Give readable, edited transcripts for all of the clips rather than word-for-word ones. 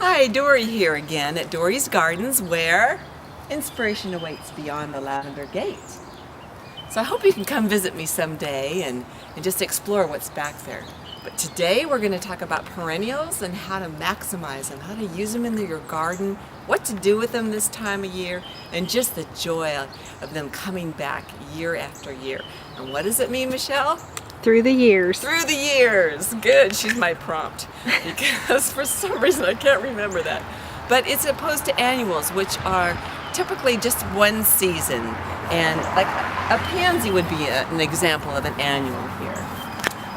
Hi, Dory here again at Dory's Gardens, where inspiration awaits beyond the lavender gate. So I hope you can come visit me someday and just explore what's back there. But today we're going to talk about perennials and how to maximize them, how to use them in your garden, what to do with them this time of year, and just the joy of them coming back year after year. And what does it mean, Michelle? Through the years. Through the years. Good. She's my prompt. Because for some reason I can't remember that. But it's opposed to annuals, which are typically just one season. And like a pansy would be an example of an annual here.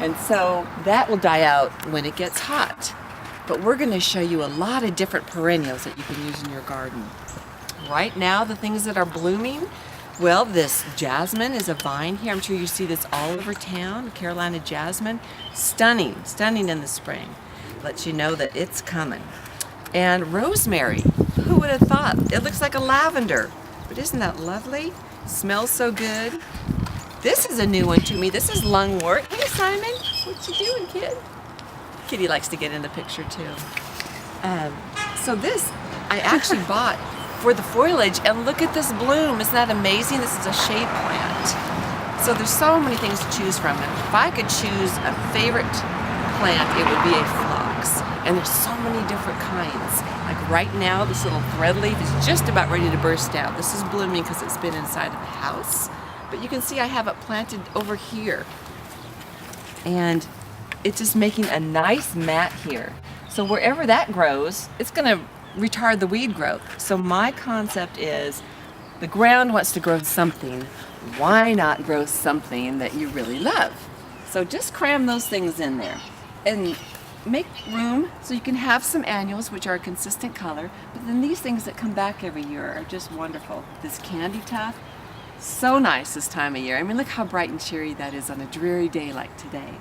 And so that will die out when it gets hot. But we're going to show you a lot of different perennials that you can use in your garden. Right now, the things that are blooming, well, this jasmine is a vine here. I'm sure you see this all over town, Carolina jasmine. Stunning, stunning in the spring. Lets you know that it's coming. And rosemary, who would have thought? It looks like a lavender, but isn't that lovely? Smells so good. This is a new one to me. This is lungwort. Hey, Simon, what you doing, kid? Kitty likes to get in the picture too. So this, I actually bought for the foliage, and look at this bloom. Isn't that amazing? This is a shade plant. So there's so many things to choose from. And if I could choose a favorite plant, it would be a phlox. And there's so many different kinds. Like right now, this little thread leaf is just about ready to burst out. This is blooming because it's been inside of a house. But you can see I have it planted over here. And it's just making a nice mat here. So wherever that grows, it's gonna retard the weed growth. So my concept is the ground wants to grow something. Why not grow something that you really love? So just cram those things in there and make room so you can have some annuals, which are a consistent color, but then these things that come back every year are just wonderful. This candy tuft, so nice this time of year. I mean, look how bright and cheery that is on a dreary day like today.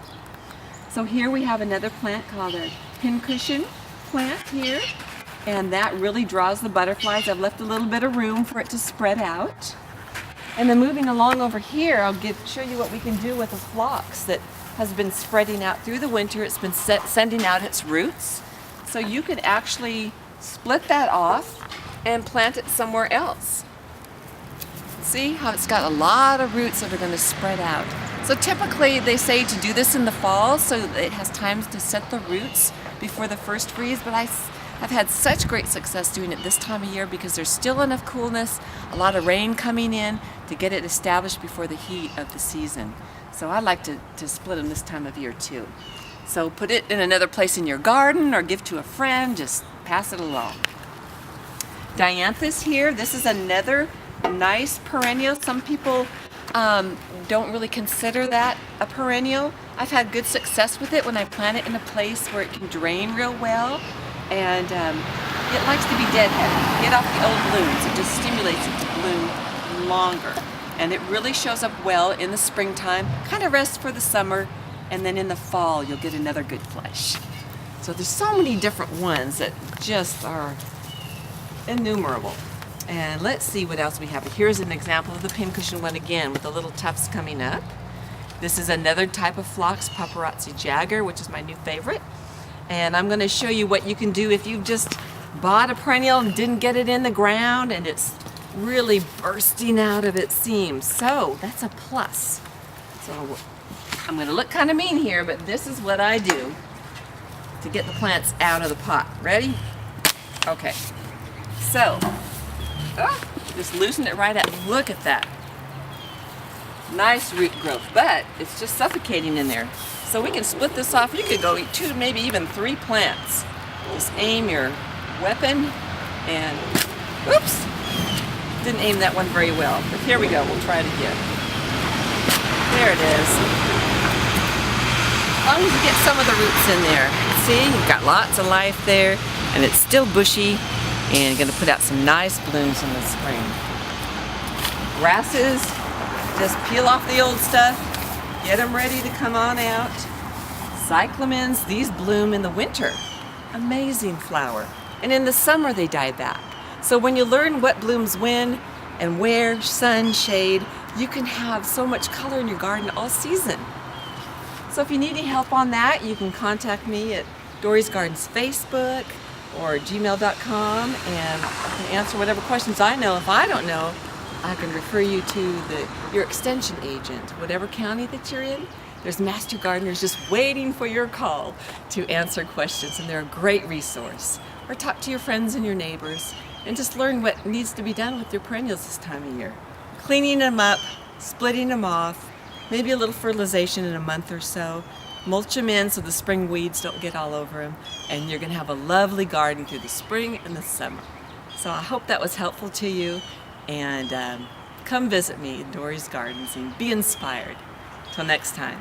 So here we have another plant called a pincushion plant here. And that really draws the butterflies. I've left a little bit of room for it to spread out. And then moving along over here, I'll show you what we can do with a phlox that has been spreading out through the winter. It's been sending out its roots. So you could actually split that off and plant it somewhere else. See how it's got a lot of roots that are going to spread out. So typically they say to do this in the fall so that it has time to set the roots before the first freeze, but I've had such great success doing it this time of year because there's still enough coolness, a lot of rain coming in to get it established before the heat of the season. So I like to split them this time of year too. So put it in another place in your garden or give to a friend, just pass it along. Dianthus here, this is another nice perennial. Some people don't really consider that a perennial. I've had good success with it when I plant it in a place where it can drain real well. And it likes to be deadheaded. Get off the old blooms. It just stimulates it to bloom longer. And it really shows up well in the springtime, kind of rests for the summer, and then in the fall you'll get another good flush. So there's so many different ones that just are innumerable. And let's see what else we have. Here's an example of the pincushion one again with the little tufts coming up. This is another type of phlox, paparazzi jagger, which is my new favorite. And I'm going to show you what you can do if you've just bought a perennial and didn't get it in the ground and it's really bursting out of its seams. So that's a plus. So I'm going to look kind of mean here, but this is what I do to get the plants out of the pot. Ready? Okay. So just loosen it right out. Look at that. Nice root growth, but it's just suffocating in there. So we can split this off. You could go 2, maybe even 3 plants. Just aim your weapon and, oops, didn't aim that one very well. But here we go, we'll try it again. There it is. As long as you get some of the roots in there. See, you've got lots of life there, and it's still bushy, and you're gonna put out some nice blooms in the spring. Grasses, just peel off the old stuff. Get them ready to come on out. Cyclamens, these bloom in the winter. Amazing flower. And in the summer they die back. So when you learn what blooms when and where, sun, shade, you can have so much color in your garden all season. So if you need any help on that, you can contact me at Dory's Gardens Facebook or gmail.com, and I can answer whatever questions I know. If I don't know, I can refer you to your extension agent, whatever county that you're in. There's master gardeners just waiting for your call to answer questions, and they're a great resource. Or talk to your friends and your neighbors and just learn what needs to be done with your perennials this time of year. Cleaning them up, splitting them off, maybe a little fertilization in a month or so. Mulch them in so the spring weeds don't get all over them, and you're going to have a lovely garden through the spring and the summer. So I hope that was helpful to you, and come visit me in Dory's Gardens and be inspired. Till next time.